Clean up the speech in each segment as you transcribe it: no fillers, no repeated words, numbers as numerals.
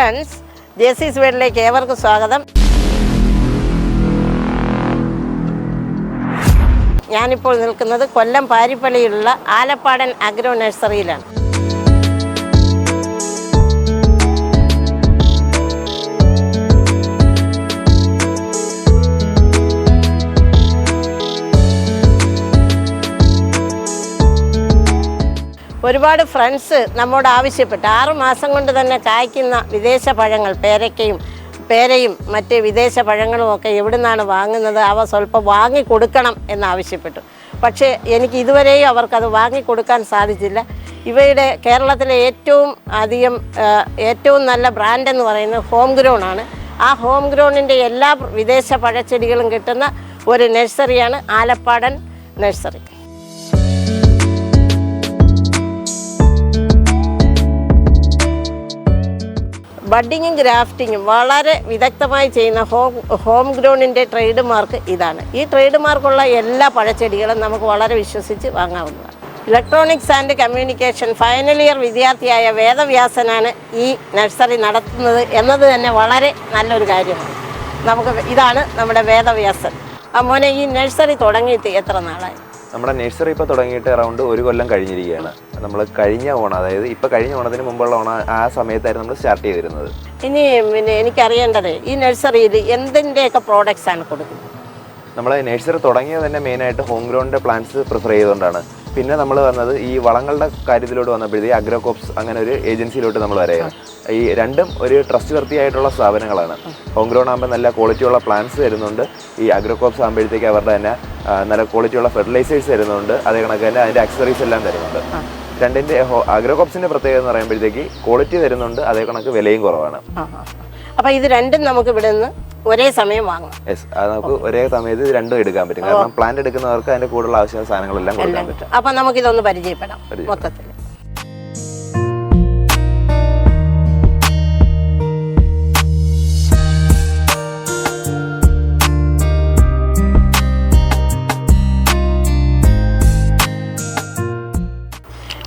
Friends, ജെസിസ് വേൾഡിലേക്ക് ഏവർക്കും സ്വാഗതം. ഞാനിപ്പോൾ നിൽക്കുന്നത് കൊല്ലം പാരിപ്പള്ളിയിലുള്ള ആലപ്പാടൻ അഗ്രോ നഴ്സറിയിലാണ്. ഒരുപാട് ഫ്രണ്ട്സ് നമ്മോട് ആവശ്യപ്പെട്ടു 6 മാസം കൊണ്ട് തന്നെ കായ്ക്കുന്ന വിദേശ പഴങ്ങൾ, പേരയും മറ്റ് വിദേശ പഴങ്ങളും ഒക്കെ എവിടെ നിന്നാണ് വാങ്ങുന്നത്, അവ സ്വല്പം വാങ്ങിക്കൊടുക്കണം എന്നാവശ്യപ്പെട്ടു. പക്ഷേ എനിക്ക് ഇതുവരെയും അവർക്കത് വാങ്ങിക്കൊടുക്കാൻ സാധിച്ചില്ല. ഇവയുടെ കേരളത്തിലെ ഏറ്റവും നല്ല ബ്രാൻഡ് എന്ന് പറയുന്നത് ഹോം ഗ്രോൺ ആണ്. ആ ഹോം ഗ്രോണിൻ്റെ എല്ലാ വിദേശ പഴച്ചെടികളും കിട്ടുന്ന ഒരു നഴ്സറിയാണ് ആലപ്പാടൻ നഴ്സറി. ബഡ്ഡിങ്ങും ഗ്രാഫ്റ്റിങ്ങും വളരെ വിദഗ്ധമായി ചെയ്യുന്ന ഹോം ഗ്രോണിൻ്റെ ട്രേഡ് മാർക്ക് ഇതാണ്. ഈ ട്രേഡ് മാർക്കുള്ള എല്ലാ പഴച്ചെടികളും നമുക്ക് വളരെ വിശ്വസിച്ച് വാങ്ങാവുന്നതാണ്. Electronics and communication final year വിദ്യാർത്ഥിയായ വേദവ്യാസനാണ് ഈ നഴ്സറി നടത്തുന്നത് എന്നത് തന്നെ വളരെ നല്ലൊരു കാര്യമാണ്. ഇതാണ് നമ്മുടെ വേദവ്യാസൻ. മോനെ, ഈ നഴ്സറി തുടങ്ങിയിട്ട് എത്ര നാളായി? നമ്മുടെ നഴ്സറി ഇപ്പോൾ തുടങ്ങിയിട്ട് അറൗണ്ട് 1 കൊല്ലം കഴിഞ്ഞിരിക്കുകയാണ്. നമ്മൾ കഴിഞ്ഞ ഓണം, അതായത് ഇപ്പോൾ കഴിഞ്ഞ ഓണത്തിന് മുമ്പുള്ള ഓണം, ആ സമയത്തായിരുന്നു നമ്മൾ സ്റ്റാർട്ട് ചെയ്തിരുന്നത്. ഇനി എനിക്കറിയേണ്ടത്, ഈ നഴ്സറിയിൽ എന്തിൻ്റെയൊക്കെ പ്രോഡക്റ്റ്സ് ആണ് കൊടുക്കുന്നത്? നമ്മൾ നഴ്സറി തുടങ്ങിയത് തന്നെ മെയിനായിട്ട് ഹോം ഗ്രൗണ്ടിൻ്റെ പ്ലാന്റ്സ് പ്രിഫർ ചെയ്തുകൊണ്ടാണ്. പിന്നെ നമ്മൾ വന്നത് ഈ വളങ്ങളുടെ കാര്യത്തിലോട്ട് വന്നപ്പോഴത്തേക്ക് അഗ്രോകോപ്സ് അങ്ങനെ ഒരു ഏജൻസിയിലോട്ട് നമ്മൾ വരെയാണ്. ഈ രണ്ടും ഒരു ട്രസ്റ്റ് വർത്തിയായിട്ടുള്ള സ്ഥാപനങ്ങളാണ്. ഹോം ഗ്രൗണ്ട് ആകുമ്പോൾ നല്ല ക്വാളിറ്റിയുള്ള പ്ലാന്റ്സ് തരുന്നുണ്ട്. ഈ അഗ്രോകോപ്സ് ആകുമ്പോഴത്തേക്ക് അവരുടെ തന്നെ നല്ല ക്വാളിറ്റിയുള്ള ഫെർട്ടിലൈസേഴ്സ് തരുന്നുണ്ട്. അതേ കണക്ക് തന്നെ അതിൻ്റെ ആക്സസറീസ് എല്ലാം തരുന്നുണ്ട്. രണ്ടിൻ്റെ അഗ്രോകോപ്സിൻ്റെ പ്രത്യേകത എന്ന് പറയുമ്പോഴത്തേക്ക് ക്വാളിറ്റി തരുന്നുണ്ട്, അതേ കണക്ക് വിലയും കുറവാണ്. അപ്പോൾ ഇത് രണ്ടും നമുക്ക് ഇവിടെ നിന്ന് ഒരേ സമയം വാങ്ങാം. യെസ്, അത് നമുക്ക് ഒരേ സമയത്ത് ഇത് രണ്ടും എടുക്കാൻ പറ്റും. കാരണം പ്ലാന്റ് എടുക്കുന്നവർക്ക് അതിൻ്റെ കൂടുതൽ ആവശ്യമായ സാധനങ്ങളെല്ലാം കൊടുക്കാൻ പറ്റും. അപ്പം നമുക്കിതൊന്ന് പരിചയപ്പെടാം മൊത്തത്തിൽ.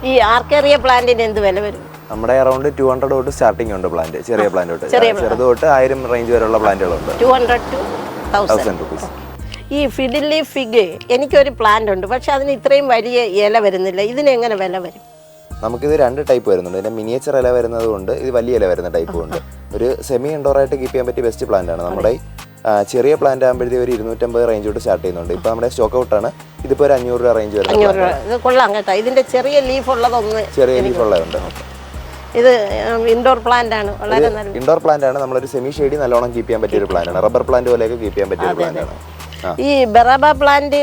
ഈ ആർക്കേറിയ പ്ലാന്റിന് എന്ത് വില വരും? നമ്മുടെ അറൗണ്ട് 200 തൊട്ട് സ്റ്റാർട്ടിംഗ് ഉണ്ട് പ്ലാന്റ്. ചെറിയ പ്ലാന്റ് തൊട്ട് ചെറുത് തൊട്ട് 1000 റേഞ്ച് വരെയുള്ള പ്ലാന്റുകളുണ്ട്. 200 to 1000 rupees. ഈ ഫിഡിലി ഫിഗ് എനിക്കൊരു പ്ലാന്റ് ഉണ്ട്, പക്ഷെ അതിന് ഇത്രയും വലിയ ഇല വരുന്നില്ല. ഇതിന് എങ്ങനെ വില വരും? നമുക്കിത് 2 ടൈപ്പ് വരുന്നുണ്ട്. ഇതിന്റെ മിനിയേച്ചർ ഇല വരുന്നത് കൊണ്ട് ഇത് വലിയ ഇല വരുന്ന ടൈപ്പും ഉണ്ട്. ഒരു സെമി ഇൻഡോർ ആയിട്ട് കീപ്പ് ചെയ്യാൻ പറ്റിയ ബെസ്റ്റ് പ്ലാന്റ് ആണ്. നമ്മുടെ ചെറിയ പ്ലാന്റ് ആകുമ്പോഴത്തേക്ക് ഒരു 250 റേഞ്ച് തൊട്ട് സ്റ്റാർട്ട് ചെയ്യുന്നുണ്ട്. ഇപ്പോൾ നമ്മുടെ സ്റ്റോക്ക് ഔട്ടാണ്. ഇതിപ്പോൾ ഒരു 500 രൂപ റേഞ്ച് വരുന്നത്. കൊള്ളാം കേട്ടോ. ഇതിന്റെ ചെറിയ ലീഫ് ഉള്ളതൊന്ന്, ചെറിയ ലീഫ് ഉള്ളതുണ്ട്. ഇത് ഇൻഡോർ പ്ലാന്റ് ആണ്, വളരെ നല്ല ഇൻഡോർ പ്ലാന്റ് ആണ്. നമ്മളൊരു സെമി ഷെയ്ഡി നല്ലോണം കീപ്പ് ചെയ്യാൻ പറ്റിയ ഒരു പ്ലാന്റ് ആണ്. റബ്ബർ പ്ലാന്റ് പോലെയൊക്കെ കീപ്പ് ചെയ്യാൻ പറ്റിയ ഒരു പ്ലാന്റ് ആണ്. ഈ ബറാബ പ്ലാന്റ്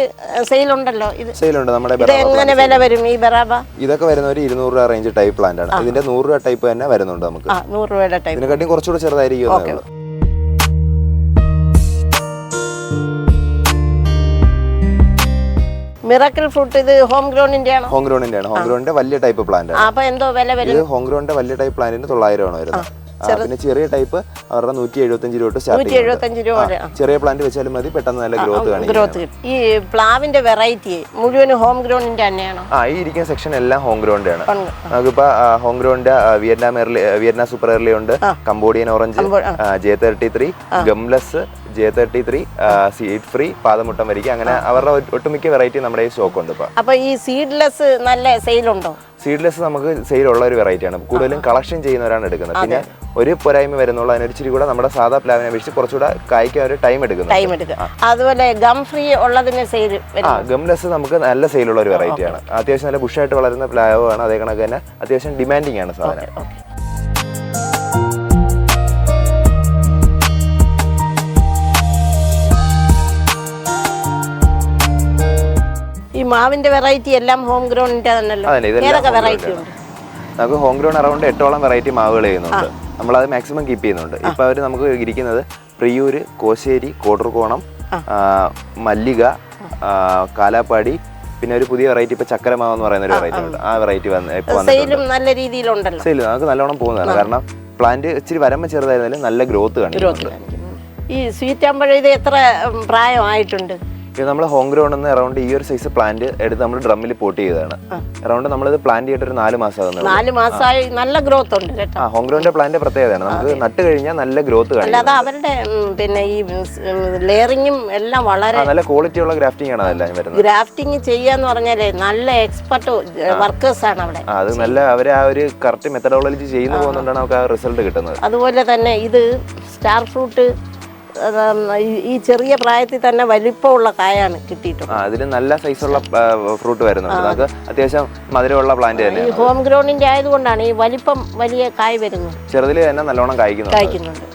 സെയിൽ ഉണ്ടല്ലോ, സെയിലുണ്ട്. നമ്മുടെ എങ്ങനെ വില വരും ഈ ബറാബ? ഇതൊക്കെ വരുന്ന ഒരു 200 രൂപ റേഞ്ച് ടൈപ്പ് പ്ലാന്റ് ആണ്. ഇതിന്റെ 100 രൂപ ടൈപ്പ് തന്നെ വരുന്നുണ്ട് നമുക്ക്. 100 രൂപയുടെ ടൈപ്പ്. ഇതിനെക്കാട്ടിയും കുറച്ചുകൂടെ ചെറുതായിരിക്കും. മിറാക്കിൾ ഫ്രൂട്ട് ഇത് ഹോം ഗ്രോണിന്റെ ആണ്. ഹോം ഗ്രോണിന്റെ ആണ്. ഹോം ഗ്രോണിന്റെ വലിയ ടൈപ്പ് പ്ലാന്റ് ആണ്. അപ്പൊ എന്തോ വില വരും? ഇത് ഹോം ഗ്രോണിന്റെ വലിയ ടൈപ്പ് പ്ലാന്റിന് 900 ആണ് വരുന്നത്. പിന്നെ ചെറിയ ടൈപ്പ് അവരുടെ 175 രൂപ തൊട്ട് സ്റ്റാർട്ട് ചെയ്യും. ചെറിയ പ്ലാന്റ് വെച്ചാലും മതി, പെട്ടെന്ന് നല്ല ഗ്രോത്ത്. ഈ പ്ലാവിന്റെ വെറൈറ്റി മുഴുവൻ ഹോം ഗ്രോണിന്റെ തന്നെയാണോ? ഈ ഇരിക്കുന്ന സെക്ഷൻ എല്ലാം ഹോം ഗ്രോണിന്റെ ആണ്. നമുക്കിപ്പോ ഹോം ഗ്രോണിന്റെ വിയറ്റ്നാം സൂപ്പർ എർലി ഉണ്ട്, Cambodian orange, J33, gumless, J33, seed free, പാദമുട്ടം വരിക, അങ്ങനെ അവരുടെ ഒട്ടുമിക്ക വെറൈറ്റി നമ്മുടെ ഈ സ്റ്റോക്ക് ഉണ്ട്. അപ്പൊ ഈ സീഡ്ലെസ് നല്ല സെയിലുണ്ടോ? സീഡ്ലെസ് നമുക്ക് സെയിലുള്ള ഒരു വെറൈറ്റിയാണ്. കൂടുതലും കളക്ഷൻ ചെയ്യുന്നവരാണ് എടുക്കുന്നത്. പിന്നെ ഒരു പോരായ്മ വരുന്നുള്ള അതിനൊരിച്ചിരി കൂടെ നമ്മുടെ സാധാ പ്ലാവിനെ അപേക്ഷിച്ച് കുറച്ചുകൂടെ കായ്ക്കാൻ ഒരു ടൈം എടുക്കുന്നു. അതുപോലെ ഗം ഫ്രീ ഉള്ളതിന് സെയിൽ. ഗംലെസ് നമുക്ക് നല്ല സെയിലുള്ള ഒരു വെറൈറ്റിയാണ്. അത്യാവശ്യം നല്ല ബുഷായിട്ട് വളരുന്ന പ്ലാവ് ആണ്. അതേ കണക്ക് തന്നെ അത്യാവശ്യം ഡിമാൻഡിങ് ആണ് സാധനം. ഈ മാവിന്റെ വെറൈറ്റി എല്ലാം ഹോം ഗ്രോണിന്റെ തന്നെയല്ലോ. ഏതൊക്കെ വെറൈറ്റി ഉണ്ട്? നമുക്ക് ഹോം ഗ്രോൺ അറൗണ്ട് 8ഓളം വെറൈറ്റി മാവുകൾ ചെയ്യുന്നുണ്ട്. നമ്മളത് മാക്സിമം കീപ്പ് ചെയ്യുന്നുണ്ട്. ഇപ്പൊ അവര് നമുക്ക് ഇരിക്കുന്നത് പ്രിയൂര്, കോശ്ശേരി, കോട്ടൂർക്കോണം, മല്ലിക, കാലാപ്പാടി, പിന്നെ ഒരു പുതിയ വെറൈറ്റി ഇപ്പൊ ചക്കരമാവ് എന്ന് പറയുന്ന ഒരു വെറൈറ്റി ഉണ്ട്. ആ വെറൈറ്റി നല്ല രീതിയിലുണ്ടല്ലോ. സെയിൽ നമുക്ക് നല്ലോണം പോകുന്നതാണ്. കാരണം പ്ലാന്റ് ഇച്ചിരി വരമ്പ് ചെറുതായിരുന്നാലും നല്ല ഗ്രോത്ത് കാണിക്കുന്നുണ്ട്. ഈ സ്വീറ്റ് ആകുമ്പോഴേ ഇത് എത്ര പ്രായമായിട്ടുണ്ട്? ഇത് നമ്മൾ ഹോം ഗ്രൗണ്ടിൽ അറൗണ്ട് ഈ ഒരു സൈസ് പ്ലാന്റ് എടുത്ത് നമ്മൾ ഡ്രമ്മിൽ പോട്ട് ചെയ്തതാണ്. അറൗണ്ട് നമ്മളിത് പ്ലാന്റ് ചെയ്തിട്ട് ഒരു 4 മാസം 4 മാസമായി നല്ല ഗ്രോത്ത് ഉണ്ട് കേട്ടോ. ഹോം ഗ്രൗണ്ടിന്റെ പ്ലാന്റ് പ്രത്യേകതയാണ്, നമുക്ക് നട്ട് കഴിഞ്ഞാൽ നല്ല ഗ്രോത്ത് കാണും. അല്ലാതെ അവരുടെ പിന്നെ ഈ ലെയറിങ്ങും എല്ലാം വളരെ നല്ല ക്വാളിറ്റി ഉള്ള ഗ്രാഫ്റ്റിംഗ് ആണ് അതെല്ലാം വരുന്നത്. ഗ്രാഫ്റ്റിംഗ് ചെയ്യാന്ന് പറഞ്ഞാലേ നല്ല എക്സ്പെർട്ട് വർക്കേഴ്സ് ആണ് അവിടെ. അത് നല്ല അവര് ആ ഒരു കറക്റ്റ് മെത്തഡോളജി ചെയ്യുന്ന പോകുന്നതുകൊണ്ടാണ് നമുക്ക് ആ റിസൾട്ട് കിട്ടുന്നത്. അതുപോലെ തന്നെ ഇത് സ്റ്റാർ ഫ്രൂട്ട് ഈ ചെറിയ പ്രായത്തിൽ തന്നെ വലിപ്പമുള്ള കായാണ് കിട്ടിയിട്ടുള്ളത്. അതിന് നല്ല സൈസുള്ള ഫ്രൂട്ട് വരുന്നുണ്ട്, നമുക്ക് അത്യാവശ്യം മധുരമുള്ള പ്ലാന്റ് തന്നെ. ഈ ഹോം ഗ്രൗണ്ടിന്റെ ആയതുകൊണ്ടാണ് ഈ വലിപ്പം വലിയ കായ് വരുന്നത്. ചെറുതിൽ തന്നെ നല്ലോണം കായ്ക്കുന്നുണ്ട്.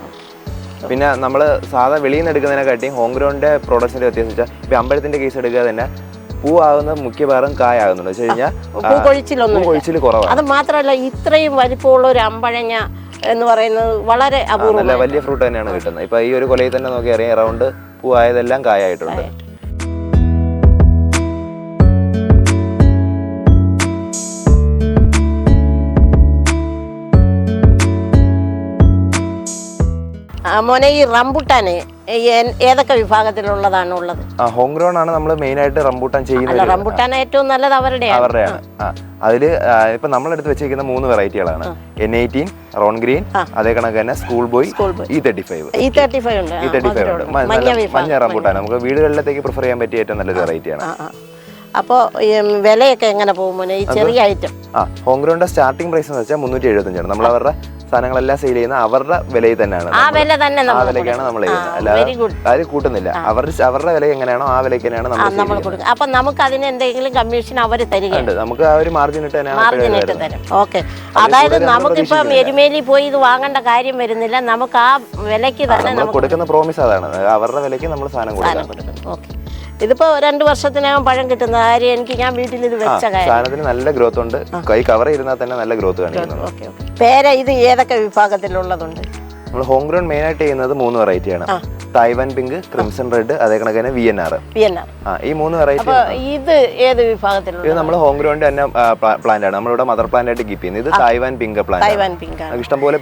പിന്നെ നമ്മൾ സാധാ വെളിയിൽ നിന്ന് എടുക്കുന്നതിനെക്കാട്ടിയും ഹോം ഗ്രൗണ്ടിന്റെ പ്രോഡക്ട്സിന്റെ വ്യത്യാസം വെച്ചാൽ ഇപ്പൊ അമ്പലത്തിന്റെ കേസ് എടുക്കുക തന്നെ പൂവാകുന്ന മുഖ്യ ഭാഗം കായാകുന്നുണ്ട് വെച്ച് കഴിഞ്ഞാൽ പൂക്കൊഴിച്ചിൽ കുറവാണ്. അത് മാത്രമല്ല ഇത്രയും വലിപ്പമുള്ള ഒരു അമ്പഴങ്ങ എന്ന് പറയുന്നത് വളരെ അപൂർവം, നല്ല വലിയ ഫ്രൂട്ട് തന്നെയാണ് കിട്ടുന്നത്. ഇപ്പൊ ഈ ഒരു കൊലയിൽ തന്നെ നോക്കി അറിയാം അറൗണ്ട് പൂവായതെല്ലാം കായായിട്ടുണ്ട്. മോനെ ഈ റംബുട്ടാന് ഏതൊക്കെ വിഭാഗത്തിലുള്ളതാണ് ഉള്ളത്? ഹോം ഗ്രൗണ്ട് ആണ് നമ്മൾ മെയിൻ ആയിട്ട് റംബൂട്ടാൻ ചെയ്യുന്നത്. റംബുട്ടാൻ ഏറ്റവും നല്ലത് അവരുടെയാണ്. അതില് ഇപ്പൊ നമ്മളെടുത്ത് വെച്ചിരിക്കുന്ന 3 വെറൈറ്റികളാണ്. N18, റോൺ ഗ്രീൻ, അതേ കണക്ക് തന്നെ സ്കൂൾ ബോയ്, E35 ഉണ്ട്. മഞ്ഞ റംബൂട്ടാൻ നമുക്ക് വീടുകളിലേക്ക് പ്രിഫർ ചെയ്യാൻ പറ്റിയ ഏറ്റവും നല്ലൊരു വെറൈറ്റിയാണ്. അപ്പോ വിലയൊക്കെ എങ്ങനെ പോകും മോനെ ഈ ചെറിയ item? Home ground starting price എന്ന് വെച്ചാൽ 375 ആണ്. നമ്മൾ അവരുടെ സാധനങ്ങളെല്ലാം സെയിൽ ചെയ്യുന്ന അവരുടെ വിലയിൽ തന്നെയാണ്, ആ വിലക്കാണ് നമ്മൾ ചെയ്യുന്നത്. അല്ലാതെ ആരും കൂട്ടുന്നില്ല. അവരുടെ വില എങ്ങനെയാണോ ആ വിലയ്ക്ക് തന്നെയാണ് നമ്മൾ കൊടുക്കുന്നത്. അപ്പൊ നമുക്ക് അതിന് എന്തെങ്കിലും കമ്മീഷൻ അവർ തരികയുണ്ട്, നമുക്ക് ആ ഒരു മാർജിൻ ഇട്ട് തരും. ഓക്കെ, അതായത് നമുക്കിപ്പം എരുമേലി പോയി ഇത് വാങ്ങേണ്ട കാര്യം വരുന്നില്ല, നമുക്ക് ആ വിലയ്ക്ക് തന്നെ കൊടുക്കുന്ന പ്രോമിസ് അതാണ്, അവരുടെ വിലയ്ക്ക് നമ്മൾ സാധനം കൊടുക്കണം. ഓക്കെ, ഇതിപ്പോ 2 വർഷത്തിനകം പഴം കിട്ടുന്ന കാര്യം എനിക്ക് ഞാൻ വീട്ടിൽ ഇത് വെച്ച സാധനത്തിന് നല്ല ഗ്രോത്ത് ഉണ്ട്, കൈ കവർ ചെയ്താൽ തന്നെ നല്ല ഗ്രോത്ത് കാണിക്കുന്നുണ്ട്. പേര ഇത് ഏതൊക്കെ വിഭാഗത്തിലുള്ളതുണ്ട്? നമ്മൾ ഹോം ഗ്രൗണ്ട് മെയിൻ ആയിട്ട് ചെയ്യുന്നത് 3 വെറൈറ്റിയാണ്. തായ്വാൻ പിങ്ക്, ക്രിംസൺ റെഡ്, അതേ കണക്ക് തന്നെ VNR. ഈ 3 വെറൈറ്റി. ഇത് ഏത് വിഭാഗത്തിലുള്ള? ഇത് നമ്മൾ ഹോം ഗ്രൗണ്ട് തന്നെ പ്ലാന്റ് ആണ്, നമ്മളിവിടെ മദർ പ്ലാന്റ് ആയിട്ട് കീപ്പ് ചെയ്യുന്നത്. ഇത് തായ്വാൻ പിങ്ക് പ്ലാന്റ്, ഇഷ്ടംപോലെ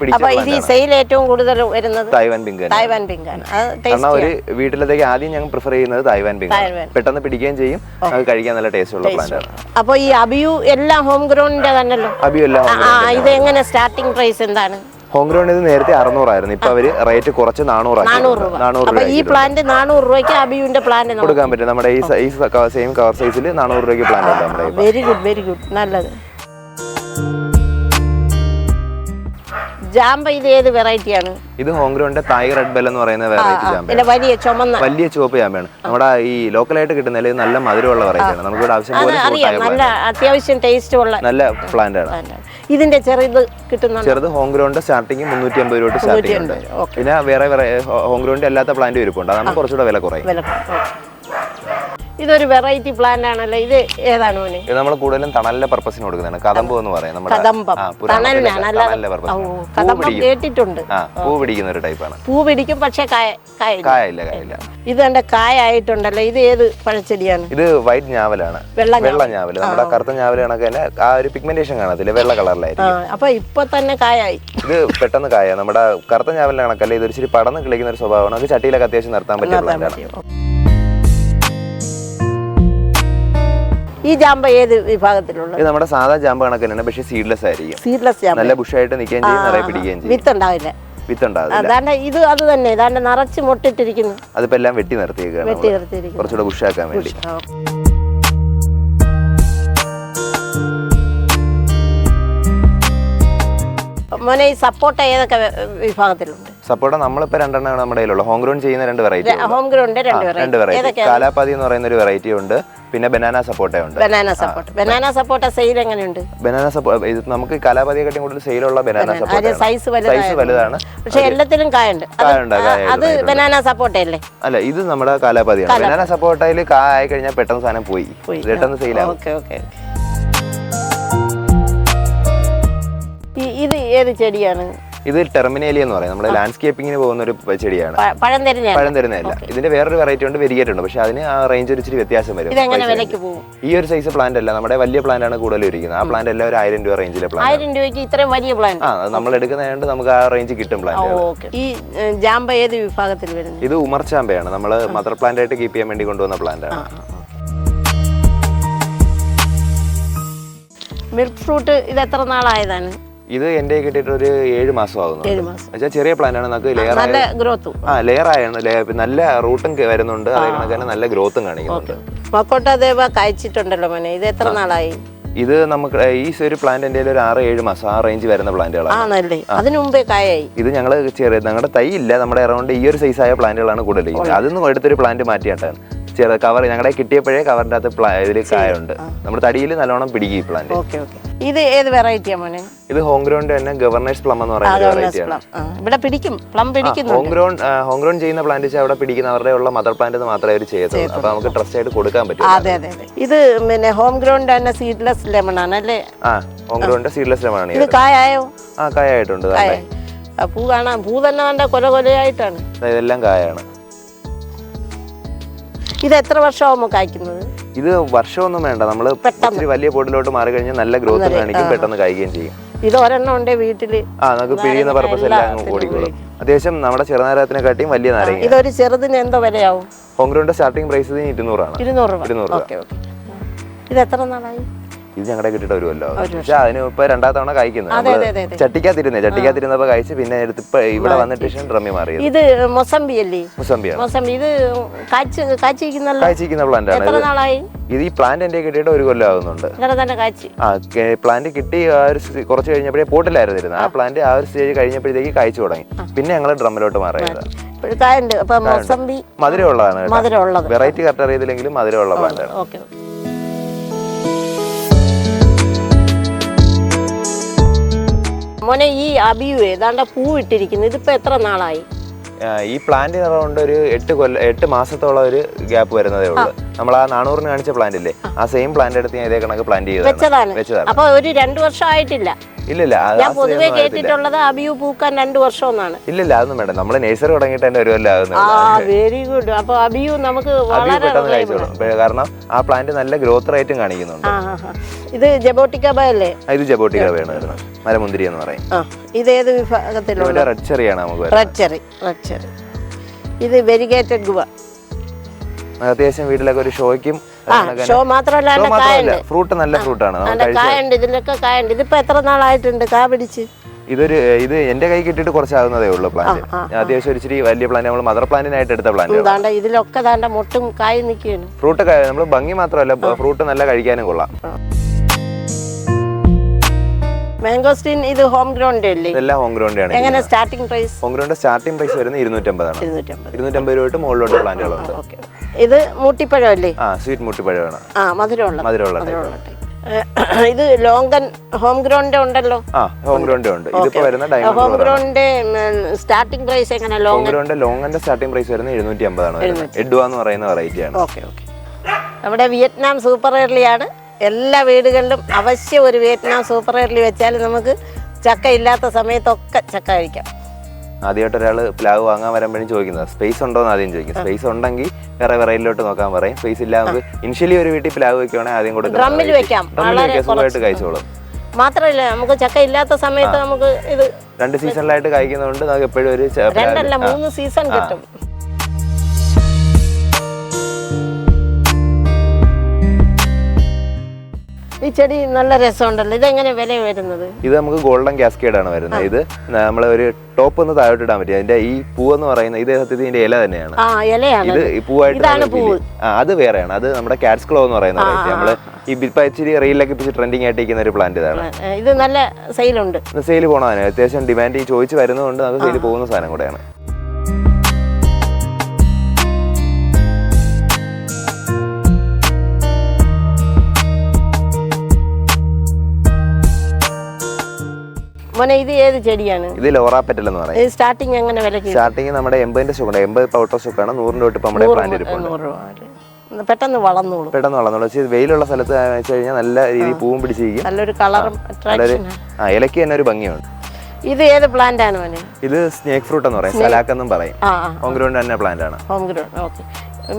സെയിൽ ഏറ്റവും കൂടുതൽ വരുന്നത് തായ്വാൻ പിങ്ക് ആണ്. കാരണം ഒരു വീട്ടിലത്തേക്ക് ആദ്യം ഞങ്ങൾ പ്രിഫർ ചെയ്യുന്നത് തായ്വാൻ പിങ്ക്, പെട്ടെന്ന് പിടിക്കുകയും ചെയ്യും, അത് കഴിക്കാൻ നല്ല ടേസ്റ്റ് ഉള്ള പ്ലാന്റ് ആണ്. അപ്പൊ ഈ അബിയു എല്ലാം ഹോം ഗ്രൗണ്ടിന്റെ തന്നെയല്ലോ? അബിയു എല്ലാം. ഇത് എങ്ങനെ സ്റ്റാർട്ടിംഗ് പ്രൈസ് എന്താണ്? ഹോം ഗ്രൗണ്ട് ഇത് നേരത്തെ 600 ആയിരുന്നു, ഇപ്പൊ അവര് റേറ്റ് കുറച്ച് 400 രൂപ. ഈ പ്ലാന്റ് 400 രൂപയ്ക്ക് അബിയുന്റെ പ്ലാന്റ് കൊടുക്കാൻ പറ്റും. നമ്മുടെ ഈ സെയിം കവർ സൈസിൽ 400 രൂപയ്ക്ക് പ്ലാന്റ് ഉണ്ട് നമ്മുടെ. വെരി ഗുഡ് നല്ലത്. ജാമ്പ ഇത് ഏത് വെറൈറ്റിയാണ്? ഇത് ഹോം ഗ്രൗണ്ടിന്റെ തായ് റെഡ് ബെൽ എന്ന് പറയുന്ന വെറൈറ്റി ജാമ്പ, വലിയ ചുവപ്പ് ജാമ്പയാണ്. നമ്മുടെ ഈ ലോക്കലായിട്ട് കിട്ടുന്ന നല്ല മധുരമുള്ള വെറൈറ്റിയാണ്, നമുക്ക് ഇവിടെ ആവശ്യം പോലെ അത്യാവശ്യം ടേസ്റ്റ് ഉള്ള നല്ല പ്ലാന്റ് ആണ്. ഇതിന്റെ ചെറുത് ഹോം ഗ്രൗണ്ട് സ്റ്റാർട്ടിങ് 350 രൂപ സ്റ്റാർട്ടിംഗ് ഉണ്ട്. പിന്നെ വേറെ ഹോം ഗ്രൗണ്ടിന്റെ അല്ലാത്ത പ്ലാന്റ് ഇരിപ്പുണ്ട്, അതാണ് കുറച്ചുകൂടെ വില കുറയും. ഇതൊരു വെറൈറ്റി പ്ലാന്റ് ആണല്ലോ, ഇത് ഏതാണ് മോനെ? ഇത് നമ്മൾ കൂടുതലും തണലിന്റെ പർപ്പസിന് കൊടുക്കുന്നതാണ്, കദംബം എന്ന് പറയും. കേട്ടിട്ടുണ്ട്. പൂ പിടിക്കുന്ന ഒരു ടൈപ്പാണ്. പൂ പിടിക്കും, പക്ഷെ കായില്ല. ഇത് എന്റെ കായായിട്ടുണ്ടല്ലോ. ഇത് ഏത് പഴച്ചെടിയാണ്? ഇത് വൈറ്റ് ഞാവലാണ്, വെള്ള ഞാവല്. നമ്മുടെ കറുത്ത ഞാവല് കണക്ക് തന്നെ ആ ഒരു പിഗ്മെന്റേഷൻ കാണത്തില്ല, വെള്ള കളറിലായിരിക്കും. അപ്പൊ ഇപ്പൊ തന്നെ കായായി. ഇത് പെട്ടെന്ന് കായ. നമ്മുടെ കറുത്ത ഞാവലിന്റെ കണക്കല്ല, ഇത് ഒരു പടന്ന് കിളിക്കുന്ന ഒരു സ്വഭാവമാണ്, അത് ചട്ടിയിലൊക്കെ അത്യാവശ്യം നിർത്താൻ പറ്റിയ പ്ലാന്റാണ്. ഈ ജാമ്പ ഏത് വിഭാഗത്തിലുള്ള? ഇത് നമ്മുടെ സാധാ ജാമ്പ കണക്ക് തന്നെയാണ്, പക്ഷേ സീഡ്ലെസ് ആയിരിക്കും. നല്ല ബുഷായിട്ട് നിൽക്കുകയും ചെയ്യും, നിറയെ പിടിക്കുകയും ചെയ്യും. വിത്തുണ്ടാവില്ല. ഇത് അത് തന്നെ നിറച്ച് മുട്ടിട്ടിരിക്കുന്നു. അതിപ്പോ എല്ലാം വെട്ടി നിർത്തിയേക്കാണ്, കുറച്ചുകൂടെ ബുഷാക്കാൻ വേണ്ടി. മോനെ ഈ സപ്പോർട്ട ഏതൊക്കെ വിഭാഗത്തിലുണ്ട്? സപ്പോർട്ട നമ്മളിപ്പോ 2 എണ്ണമാണ് നമ്മുടെ കയ്യിലുള്ള. ഹോം ഗ്രൗണ്ട് ചെയ്യുന്ന 2 വെറൈറ്റി. Home ground 2 variety. കാലാപാതി എന്ന് പറയുന്ന ഒരു വെറൈറ്റി ഉണ്ട്, പിന്നെ ബനാന സപ്പോർട്ട ഉണ്ട്. ബനാന സപ്പോർട്ട സെയിൽ എങ്ങനെയുണ്ട്? ബനാന സപ്പോർട്ട നമുക്ക് കാലാപാതിയെക്കാട്ടും കൂടുതൽ സെയിലുള്ള ബനാന സപ്പോർട്ട സൈസ് വലുതാണ്, പക്ഷെ എല്ലാത്തിലും കായുണ്ട്. അത് ബനാന സപ്പോർട്ട അല്ലേ? അല്ല, ഇത് നമ്മുടെ കാലാപാതിയാണ്. ബനാന സപ്പോർട്ടയിൽ കായ ആയി കഴിഞ്ഞാൽ പെട്ടെന്ന് സാധനം പോയി, പെട്ടെന്ന് സെയിലാവും. ഇത് ഏത് ചെടിയാണ്? ഇത് ടെർമിനേലി എന്ന് പറയും, നമ്മുടെ ലാൻഡ്സ്കേപ്പിങ്ങിന് പോകുന്ന ഒരു ചെടിയാണ്. പഴം തരുന്നതല്ല. ഇതിന്റെ വേറൊരു വെറൈറ്റി ഉണ്ട്, വെരിഗേറ്റ് ഉണ്ട്. പക്ഷെ അതിന് ആ റേഞ്ച് ഒരു ഇച്ചിരി വ്യത്യാസം വരും. ഈ ഒരു സൈസ് പ്ലാന്റ് അല്ല, നമ്മുടെ വലിയ പ്ലാന്റ് ആണ് കൂടുതൽ ഇരിക്കുന്നത്. ആ പ്ലാന്റ് എല്ലാം ഒരു 1000 രൂപ റേഞ്ചിലെ പ്ലാന്റ്. 1000 രൂപയ്ക്ക് ഇത്രയും വലിയ പ്ലാന്റ് നമ്മൾ എടുക്കുന്നതുകൊണ്ട് നമുക്ക് ആ റേഞ്ച് കിട്ടും പ്ലാന്റ്. ഈ ജാമ്പ ഏത് വിഭാഗത്തിൽ വരുന്നത്? ഇത് ഉമർചാമ്പയാണ്, നമ്മൾ മദർ പ്ലാന്റ് ആയിട്ട് കീപ്പ് ചെയ്യാൻ വേണ്ടി കൊണ്ടുവന്ന പ്ലാന്റ് ആണ്. മിൽക്ക് ഫ്രൂട്ട് ഇത് എത്ര നാളായതാണ്? ഇത് എന്റെ കിട്ടിയിട്ട് ഒരു 7 മാസം ആകുന്നു. ചെറിയ പ്ലാന്റ് ആണ്, നമുക്ക് ലെയർ നല്ല റൂട്ടും വരുന്നുണ്ട്, അതേ കണക്ക് നല്ല ഗ്രോത്തും കാണിക്കുന്നുണ്ട്. മക്കോട്ടദേവ കഴിച്ചിട്ടുണ്ടല്ലോ മോനെ, ഇത് എത്ര നാളായി? ഇത് നമുക്ക് ഈ ഒരു പ്ലാന്റ് എന്റെ ഒരു 6-7 മാസം ആ റേഞ്ച് വരുന്ന പ്ലാന്റുകളാണ്. അതിനു മുമ്പേ കായായി. ഇത് ഞങ്ങള് ഞങ്ങളുടെ തൈ ഇല്ല, നമ്മുടെ അറൗണ്ട് ഈ ഒരു സൈസായ പ്ലാന്റുകളാണ് കൂടുതൽ. അതൊന്നും എടുത്തൊരു പ്ലാന്റ് മാറ്റിയിട്ടാണ് കവർ ഞങ്ങളെ കിട്ടിയപ്പോഴേ കവറിന്റെ അകത്ത് ഇതിൽ കായുണ്ട്. നമ്മുടെ തടിയിൽ നല്ലോണം പിടിക്കും ഈ പ്ലാന്റ്. ഇത് ഏത് വെറൈറ്റിയാ മോനെ? ഇത് ഹോം ഗ്രൗണ്ട് തന്നെ ഗവർണേഴ്സ് പ്ലം എന്ന് പറയുന്ന വെറൈറ്റിയാണ്. ഇവിടെ പിടിക്കും, പ്ലം പിടിക്കും. ഹോം ഗ്രൗണ്ട് ചെയ്യുന്ന പ്ലാന്റ് അവിടെ പിടിക്കുന്ന അവരുടെ ഉള്ള മദർ പ്ലാന്റ് മാത്രമേ അവർ ചെയ്യത്തുള്ളൂ. അപ്പൊ നമുക്ക് ട്രസ്റ്റ് ആയിട്ട് കൊടുക്കാൻ പറ്റും. അതെ അതെ അതെ. ഇത് പിന്നെ ഹോം ഗ്രൗണ്ട് തന്നെ സീഡ്ലെസ് ലെമൺ ആണ് അല്ലേ? ഹോം ഗ്രൗണ്ട് സീഡ്ലെസ് ലെമൺ ആണ്. ഇത് കായായോ? കായായിട്ടുണ്ട്. പൂ കാണാൻ, പൂ തന്നെ നല്ല കൊല കൊലയായിട്ടാണ്. ഇതെല്ലാം കായാണ്. ഇത് എത്ര വർഷമാകുമ്പോ കായ്ക്കുന്നത്? ഇത് വർഷമൊന്നും വേണ്ട, നമ്മള് ഇച്ചിരി വലിയ പോട്ടിലോട്ട് മാറി കഴിഞ്ഞാൽ നല്ല ഗ്രോത്ത് കാണിക്കും, പെട്ടെന്ന് കായ്ക്കുകയും ചെയ്യും. ഇത് ഒരെണ്ണം ഉണ്ട് വീട്ടില്. നമുക്ക് പിഴിയുന്ന പർപ്പസ് എല്ലാം ഓടിക്കോളും. അത്യാവശ്യം നമ്മുടെ ചെറുനാരകത്തിനെക്കാട്ടിയും വലിയ നാരങ്ങ. ഇതൊരു ചെറുതിന് എന്തോ വിലയാവും? ഹോം ഗ്രൗണ്ട് സ്റ്റാർട്ടിംഗ് പ്രൈസ് 200 ആണ്. 200 രൂപ. ഇത് എത്ര നാളായി? ഇത് ഞങ്ങളുടെ കിട്ടിയിട്ട് ഒരു കൊല്ലോ. പക്ഷെ അതിന് ഇപ്പൊ 2ാം തവണ കഴിക്കുന്നത്. ചട്ടിക്കാത്തിരുന്നപ്പോ കഴിച്ച് പിന്നെ ഇപ്പൊ ഇവിടെ വന്നിട്ട് ഡ്രമ്മി മാറി. ഇത് മൊസംബി അല്ലേ? മൊസംബി. ഇത് കായ്ച്ചിരിക്കുന്ന പ്ലാന്റ് ആണ്. ഇത് ഈ പ്ലാന്റ് എന്റെ കിട്ടിയിട്ട് ഒരു കൊല്ലം ആകുന്നുണ്ട്. പ്ലാന്റ് കിട്ടി കുറച്ച് കഴിഞ്ഞപ്പോഴേ പോട്ടിലായിരുന്നു ഇരുന്നത്. ആ പ്ലാന്റ് ആ ഒരു സ്റ്റേജ് കഴിഞ്ഞപ്പോഴത്തേക്ക് കഴിച്ചു തുടങ്ങി. പിന്നെ ഞങ്ങൾ ഡ്രമ്മിലോട്ട് മാറിയത്. മധുരമുള്ളതാണ്. വെറൈറ്റി കറക്റ്റ് അറിയത്തില്ലെങ്കിലും മധുരമുള്ള പ്ലാന്റ് ആണ്. മോനെ, ഈ അബിയു ഏതാണ്ട് പൂ ഇട്ടിരിക്കുന്നു. ഇതിപ്പോ എത്ര നാളായി? ഈ പ്ലാന്റ് അറൗണ്ട് ഒരു 8 മാസത്തോളം ഒരു ഗ്യാപ്പ് വരുന്നതേ ഉള്ളൂ. നമ്മൾ ആ 400 കാണിച്ച പ്ലാന്റ് ഇല്ലേ, ആ സെയിം പ്ലാന്റ് എടുത്ത് ഞാൻ ഇതേ കണക്ക് പ്ലാന്റ് വെച്ചതാണ്. അപ്പൊ ഒരു 2 വർഷം ആയിട്ടില്ല. ഇല്ലില്ല, ഞാൻ പൊതുവെ കേട്ടിട്ടുള്ളത് അബിയു പൂക്കാൻ 2 വർഷം എന്നാണ്. ഇല്ലില്ല, അതൊന്നും വേണ്ട. നമ്മള് നഴ്സറി തുടങ്ങിയിട്ട് തന്നെ ഒരു കൊല്ലം ആകുന്നു. Very good. അപ്പൊ അബിയു നമുക്ക് പെട്ടെന്ന് കഴിച്ചോളും, കാരണം ആ പ്ലാന്റ് നല്ല ഗ്രോത്ത് റേറ്റും കാണിക്കുന്നുണ്ട്. ഇത് ജബോട്ടിക്കബല്ലേ? ഇത് ജബോട്ടിക്കബയാണ് വരുന്നത്, മരമുന്തിരി എന്ന് പറയും. ഇത് ഏത് വിഭാഗത്തിലുള്ള? റെഡ് ചെറിയാണ് നമുക്ക്. Red cherry. ഇത് വെരിഗേറ്റഡ് ഗുവ. അത്യാവശ്യം വീട്ടിലൊക്കെ ഒരു ഷോയ്ക്കും. ഷോ മാത്രമല്ല, ഫ്രൂട്ട് നല്ല ഫ്രൂട്ടാണ്. ഇതിലൊക്കെ കായുണ്ട്. ഇതിപ്പോ എത്ര നാളായിട്ടുണ്ട് കാ പിടിച്ച്? ഇത് എന്റെ കൈ കിട്ടിയിട്ട് കുറച്ചാകുന്നതേ ഉള്ളൂ പ്ലാന്റ്. അത്യാവശ്യം ഒരു ഇച്ചിരി വലിയ പ്ലാന്റ്, നമ്മൾ മദർ പ്ലാന്റിനായിട്ട് എടുത്ത പ്ലാന്റ്. ഇതിലൊക്കെ മുട്ടും കായ് നിൽക്കുകയാണ്. ഫ്രൂട്ട് നമ്മൾ ഭംഗി മാത്രമല്ല, ഫ്രൂട്ട് നല്ല കഴിക്കാനും കൊള്ളാം. മാംഗോസ്റ്റീൻ ഇത് ഹോം ഗ്രൗണ്ട് അല്ലേ? എല്ലാം ഹോം ഗ്രൗണ്ട് ആണ്. എങ്ങനെ starting price? Home ground starting price വരുന്നത് 250 ആണ്. 250 രൂപ തൊട്ട് മുകളിലോട്ട് പ്ലാന്റുകളുണ്ട്. ഇത് മൂട്ടിപ്പഴം അല്ലേ? സ്വീറ്റ് മൂട്ടിപ്പഴമാണ്. മധുരമുള്ള. ഇത് ലോങ്കൻ ഹോം ഗ്രൗണ്ട് ഉണ്ടല്ലോ. ഹോം ഗ്രൗണ്ട് ഉണ്ട്. ഇതിപ്പോ വരുന്ന ഹോം ഗ്രൗണ്ട് സ്റ്റാർട്ടിംഗ് പ്രൈസ് എങ്ങനെ? ലോങ്ങന്റെ സ്റ്റാർട്ടിംഗ് പ്രൈസ് വരുന്നത് 750 ആണ്. എഡ്വ എന്ന് പറയുന്ന വെറൈറ്റി ആണ്. നമ്മുടെ വിയറ്റ്നാം സൂപ്പർ എയർലിയാണ്. എല്ലാ വീടുകളിലും അവശ്യം ഒരു വിയറ്റ്നാം സൂപ്പർ എയർലി വെച്ചാൽ നമുക്ക് ചക്ക ഇല്ലാത്ത സമയത്തൊക്കെ ചക്ക കഴിക്കാം. ആദ്യമായിട്ട് ഒരാൾ പ്ലാവ് വാങ്ങാൻ വരുമ്പോഴും ചോദിക്കുന്നത് സ്പേസ് ഉണ്ടോ എന്ന് ആദ്യം ചോദിക്കും. സ്പേസ് ഉണ്ടെങ്കിൽ വേറെ വെറൈറ്റിയിലോട്ട് നോക്കാൻ പറയും. സ്പേസ് ഇല്ല, നമുക്ക് ഇനിഷ്യലി ഒരു വീട്ടിൽ പ്ലാവ് വെക്കുകയാണെങ്കിൽ ആദ്യം കൊടുക്കാം, ഡ്രമ്മിൽ വെക്കാം, സുഖമായിട്ട് കഴിച്ചോളും. മാത്രമല്ല നമുക്ക് ചക്ക ഇല്ലാത്ത സമയത്ത് നമുക്ക് ഇത് 2 സീസണിലായിട്ട് കഴിക്കുന്നതുകൊണ്ട് നമുക്ക് എപ്പോഴും ഒരു 3 സീസൺ കിട്ടും. ഈ ചെടി നല്ല രസമുണ്ടല്ലോ. ഇതെങ്ങനെ വില വരുന്നത്? ഇത് നമുക്ക് ഗോൾഡൻ കാസ്കേഡ് ആണ് വരുന്നത്. ഇത് നമ്മൾ ഒരു ടോപ്പ് ഒന്ന് താഴോട്ട് ഇടാൻ പറ്റും. അതിന്റെ ഈ പൂവെന്ന് പറയുന്നത് ഇത് സത്യത്തിൽ ഇതിന്റെ ഇല തന്നെയാണ്. ഇത് പൂവായിട്ട് അത് വേറെയാണ്. അത് നമ്മുടെ കാറ്റ്സ് ക്ലോ എന്ന് പറയുന്ന വെറൈറ്റി. നമ്മള് ഈ ഇച്ചിരി റീലിലൊക്കെ ഇപ്പിച്ച് ട്രെൻഡിങ് ആയിട്ട് ഇരിക്കുന്ന ഒരു പ്ലാന്റ് ഇതാണ്. ഇത് നല്ല സെയിലുണ്ട്. സെയിൽ പോണതാണ്. അത്യാവശ്യം ഡിമാൻഡ് ചോദിച്ച് വരുന്നതുകൊണ്ട് നമുക്ക് സെയിൽ പോകുന്ന സാധനം കൂടെയാണ്. മോനെ, ഇത് ഏത് ചെടിയാണ്? ഇത് ലോറാ പെറ്റൽ എന്ന് പറയും. സ്റ്റാർട്ടിങ് എങ്ങനെ വില? സ്റ്റാർട്ടിങ് നമ്മുടെ 80 സ്റ്റോക്ക് 80 പൗട്ടർ സ്റ്റോക്ക് ആണ്. 100 രൂപ നമ്മുടെ പ്ലാന്റ് ഇരിപ്പുണ്ട്. പെട്ടെന്ന് വളർന്നോളൂ. വെയിലുള്ള സ്ഥലത്ത് വെച്ച് കഴിഞ്ഞാൽ നല്ല രീതിയിൽ പൂവും പിടിച്ചിരിക്കും. നല്ലൊരു കളറും ഇലയ്ക്ക് തന്നെ ഒരു ഭംഗിയുണ്ട്. ഇത് ഏത് പ്ലാന്റ് ആണ് മോനെ? ഇത് സ്നേക്ക് ഫ്രൂട്ട് എന്ന് പറയും, സലാക്ക് എന്നും പറയും. ഹോം ഗ്രൗണ്ട് തന്നെ പ്ലാന്റ് ആണ്. Home ground, okay.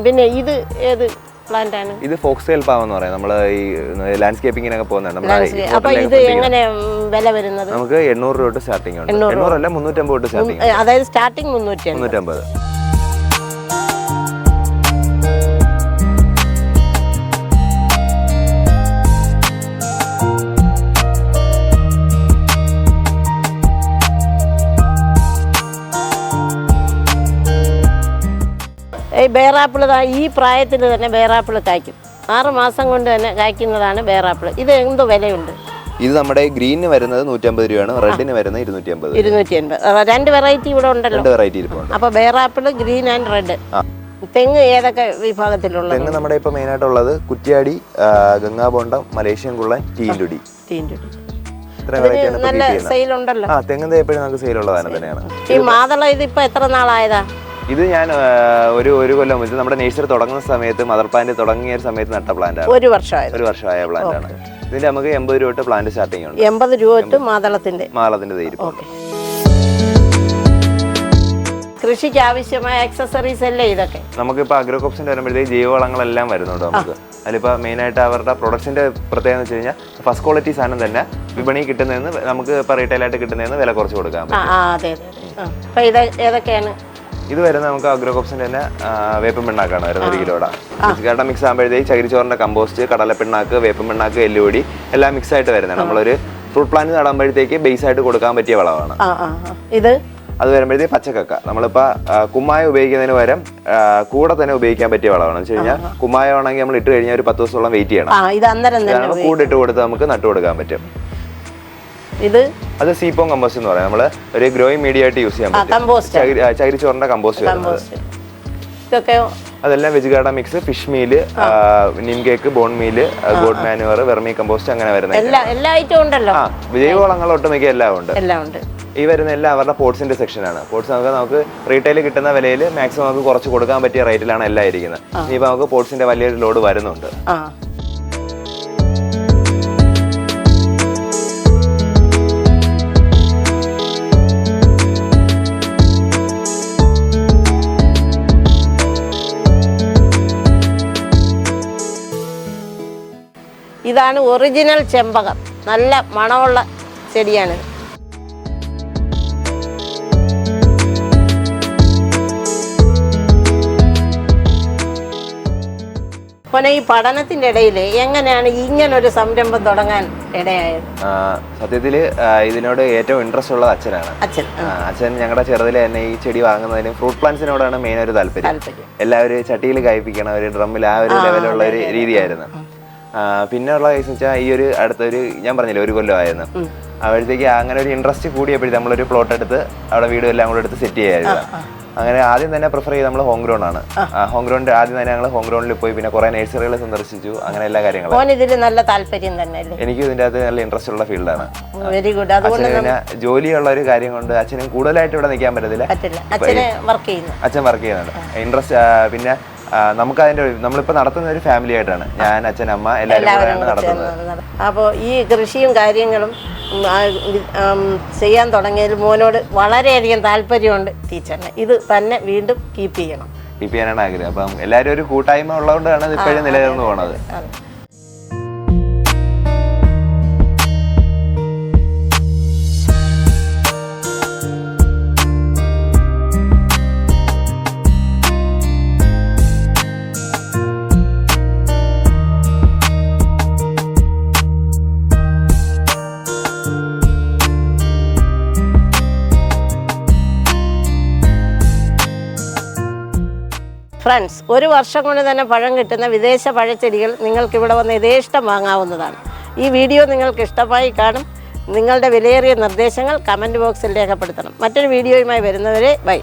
പിന്നെ ഇത് ഏത് പ്ലാന്റ് ആണ്? ഇത് ഫോക്സ്റ്റൈൽ പാം എന്ന് പറയും. നമ്മൾ ഈ ലാൻഡ്സ്കേപ്പിങ്ങിനൊക്കെ പോകുന്നുണ്ട്. അപ്പൊ ഇത് എങ്ങനെ വില വരുന്നത്? നമുക്ക് 800 രൂപ തൊട്ട് സ്റ്റാർട്ടിംഗ് ഉണ്ട്. 800 അല്ല 350 തൊട്ട് സ്റ്റാർട്ടിംഗ്. അതായത് സ്റ്റാർട്ടിംഗ് 350. ഈ ബേറാപ്പിൾ ഈ പ്രായത്തിൽ തന്നെ ബേറാപ്പിൾ കായ്ക്കും. 6 മാസം കൊണ്ട് തന്നെ കായ്ക്കുന്നതാണ് ബേറാപ്പിൾ. ഇത് എന്തോ വിലയുണ്ട്? ഇത് നമ്മുടെ ഗ്രീനിന് വരുന്നത് 150 രൂപയാണ്, റെഡിന് വരുന്നത് 250. 250. 2 വെറൈറ്റി ഇവിടെ ഉണ്ടല്ലോ. 2 വെറൈറ്റി ഇരിപ്പുണ്ട്. അപ്പൊ ബേറാപ്പിൾ ഗ്രീൻ ആൻഡ് റെഡ്. തെങ്ങ് ഏതൊക്കെ വിഭാഗത്തിലുള്ള? തെങ്ങ് നമ്മുടെ ഇപ്പൊ മെയിൻ ആയിട്ടുള്ളത് കുറ്റ്യാടി, ഗംഗാബോണ്ടം, മലേഷ്യൻ കുള്ളൻ, ടീൻഡുടി. നല്ല സെയിൽ ഉണ്ടല്ലോ. തെങ്ങ് എപ്പോഴും നമുക്ക് സെയിൽ ഉള്ള സാധനം തന്നെയാണ്. ഈ മാതള ഇതിപ്പോ എത്ര നാളായതാ? ഇത് ഞാൻ ഒരു കൊല്ലം മുമ്പ് നമ്മുടെ നേഴ്സറി തുടങ്ങുന്ന സമയത്ത് മദർ പ്ലാന്റ് തുടങ്ങിയ സമയത്ത് നട്ട പ്ലാന്റ് ആണ്. 1 വർഷമായ പ്ലാന്റ് ആണ്. ഇതിന്റെ നമുക്ക് 80 രൂപ തൊട്ട് പ്ലാന്റ് സ്റ്റാർട്ടിംഗ് ഉണ്ട്. 80 രൂപ തൊട്ട് മാതളത്തിന്റെ തൈരിപ്പുണ്ട്. കൃഷിക്ക് ആവശ്യമായ ആക്സസറീസ് അല്ലേ ഇതൊക്കെ? നമുക്കിപ്പോൾ അഗ്രോകോപ്സിന്റെ വരുമ്പോഴത്തേക്ക് ജൈവവളങ്ങളെല്ലാം വരുന്നുണ്ട് നമുക്ക്. അതിലിപ്പോൾ മെയിനായിട്ട് അവരുടെ പ്രൊഡക്ട്സിന്റെ പ്രത്യേകത എന്ന് വെച്ച് കഴിഞ്ഞാൽ ഫസ്റ്റ് ക്വാളിറ്റി സാധനം തന്നെ വിപണി കിട്ടുന്നതെന്ന് നമുക്ക് ഇപ്പോൾ റീറ്റെയിലായിട്ട് കിട്ടുന്നതെന്ന് വില കുറച്ച് കൊടുക്കാം. ഏതൊക്കെയാണ് ഇത് വരുന്നത്? നമുക്ക് അഗ്രോകോപ്സിന്റെ തന്നെ വേപ്പൻ പിണ്ണാക്കാണ് വരുന്നത് 1 കിലോയുടെ. കാരണം മിക്സ് ആകുമ്പോഴത്തേക്ക് ചകിരിച്ചോറിന്റെ കമ്പോസ്റ്റ്, കടലപ്പിണ്ണാക്ക്, വേപ്പൻ പിണ്ണാക്ക്, എല്ലുപൊടി എല്ലാം മിക്സ് ആയിട്ട് വരുന്നത്. നമ്മളൊരു ഫ്രൂട്ട് പ്ലാന്റ് നടുമ്പോഴത്തേക്ക് ബേസ് ആയിട്ട് കൊടുക്കാൻ പറ്റിയ വളമാണ്. അത് വരുമ്പോഴത്തേക്ക് പച്ചക്കക്ക നമ്മളിപ്പോൾ കുമ്മായ ഉപയോഗിക്കുന്നതിന് പകരം കൂടെ തന്നെ ഉപയോഗിക്കാൻ പറ്റിയ വളമാണ്. എന്ന് വെച്ച് കഴിഞ്ഞാൽ കുമ്മായ ആണെങ്കിൽ നമ്മൾ ഇട്ട് കഴിഞ്ഞാൽ ഒരു 10 ദിവസത്തോളം വെയിറ്റ് ചെയ്യണം. കൂടെ ഇട്ട് കൊടുത്ത് നമുക്ക് നട്ടു കൊടുക്കാൻ പറ്റും. അത് സീപ്പോം കമ്പോസ്റ്റ് എന്ന് പറയാം. നമ്മള് ഒരു ഗ്രോയിങ് മീഡിയ ആയിട്ട് യൂസ് ചെയ്യാൻ പറ്റും. ചകിരിച്ചോറിന്റെ കമ്പോസ്റ്റ് അതെല്ലാം veg garden mix, fish meal, neem cake, bone meal, goat manure, vermicompost അങ്ങനെ വരുന്ന ജൈവവളങ്ങൾ ഒട്ടുമിക്ക എല്ലാം ഉണ്ട്. ഈ വരുന്ന എല്ലാം അവരുടെ പോട്ട്സിന്റെ സെക്ഷനാണ്. പോട്ട്സ് നമുക്ക് റീറ്റെയിൽ കിട്ടുന്ന വിലയിൽ മാക്സിമം നമുക്ക് കുറച്ച് കൊടുക്കാൻ പറ്റിയ റേറ്റിലാണ് എല്ലാം ഇരിക്കുന്നത്. ഇനിയിപ്പോ നമുക്ക് പോട്ട്സിന്റെ വലിയൊരു ലോഡ് വരുന്നുണ്ട്. ഇതാണ് ഒറിജിനൽ ചെമ്പകം. നല്ല മണമുള്ള ചെടിയാണ്. പിന്നെ ഈ പഠനത്തിന്റെ ഇടയിൽ എങ്ങനെയാണ് ഇങ്ങനൊരു സംരംഭം തുടങ്ങാൻ ഇടയായത്? സത്യത്തില് ഇതിനോട് ഏറ്റവും ഇൻട്രസ്റ്റ് ഉള്ളത് അച്ഛനാണ്. അച്ഛൻ ഞങ്ങളുടെ ചെറുതിലെ തന്നെ ഈ ചെടി വാങ്ങുന്നതിനും ഫ്രൂട്ട് പ്ലാന്റ്സിനോടാണ് മെയിൻ ഒരു താല്പര്യം. എല്ലാവരും ചട്ടിയിൽ കായ്പിക്കണം, ഒരു ഡ്രമ്മിൽ ആ ഒരു ലെവലുള്ള ഒരു രീതിയായിരുന്നു. പിന്നെ ഉള്ള കേസ് വെച്ചാൽ ഈ ഒരു അടുത്തൊരു ഞാൻ പറഞ്ഞില്ലേ 1 കൊല്ലമായിരുന്നു. അപ്പോഴത്തേക്ക് അങ്ങനെ ഒരു ഇൻട്രസ്റ്റ് കൂടിയപ്പോഴത്തേക്ക് നമ്മളൊരു പ്ലോട്ട് എടുത്ത് അവിടെ വീടും എല്ലാം കൂടെ എടുത്ത് സെറ്റ് ചെയ്യായിരുന്നു. അങ്ങനെ ആദ്യം തന്നെ പ്രിഫർ ചെയ്ത് നമ്മൾ ഹോം ഗ്രൗണ്ട് ആണ്. ഹോം ഗ്രൗണ്ട് ആദ്യം തന്നെ ഞങ്ങൾ ഹോം ഗ്രൗണ്ടിൽ പോയി പിന്നെ കുറെ നഴ്സറികൾ സന്ദർശിച്ചു. അങ്ങനെ എല്ലാ കാര്യങ്ങളും നല്ല താല്പര്യം തന്നെ. എനിക്ക് ഇതിന്റെ അകത്ത് നല്ല ഇൻട്രസ്റ്റ് ഉള്ള ഫീൽഡാണ്. Very good. പിന്നെ ജോലിയുള്ള ഒരു കാര്യം കൊണ്ട് അച്ഛനും കൂടുതലായിട്ട് ഇവിടെ നിൽക്കാൻ പറ്റത്തില്ല. അച്ഛൻ വർക്ക് ചെയ്യുന്നുണ്ട്. ഇൻട്രസ്റ്റ് പിന്നെ നമുക്ക് അതിന്റെ നമ്മളിപ്പോ നടത്തുന്ന ഒരു ഫാമിലി ആയിട്ടാണ്. ഞാൻ, അച്ഛൻ, അമ്മ എല്ലാവരും നടത്തുന്നത്. അപ്പോൾ ഈ കൃഷിയും കാര്യങ്ങളും ചെയ്യാൻ തുടങ്ങിയതിൽ മോനോട് വളരെയധികം താല്പര്യമുണ്ട് ടീച്ചറിന്. ഇത് തന്നെ വീണ്ടും കീപ്പ് ചെയ്യാനാണ് ആഗ്രഹം. അപ്പം എല്ലാവരും ഒരു കൂട്ടായ്മ ഉള്ളതുകൊണ്ടാണ് ഇപ്പോഴും നിലനിർന്നു പോണത്. ഫ്രണ്ട്സ്, 1 വർഷം കൊണ്ട് തന്നെ പഴം കിട്ടുന്ന വിദേശ പഴച്ചെടികൾ നിങ്ങൾക്കിവിടെ വന്ന് യഥേഷ്ടം വാങ്ങാവുന്നതാണ്. ഈ വീഡിയോ നിങ്ങൾക്ക് ഇഷ്ടമായി കാണും. നിങ്ങളുടെ വിലയേറിയ നിർദ്ദേശങ്ങൾ കമൻറ്റ് ബോക്സിൽ രേഖപ്പെടുത്തണം. മറ്റൊരു വീഡിയോയുമായി വരുന്നവരെ ബൈ.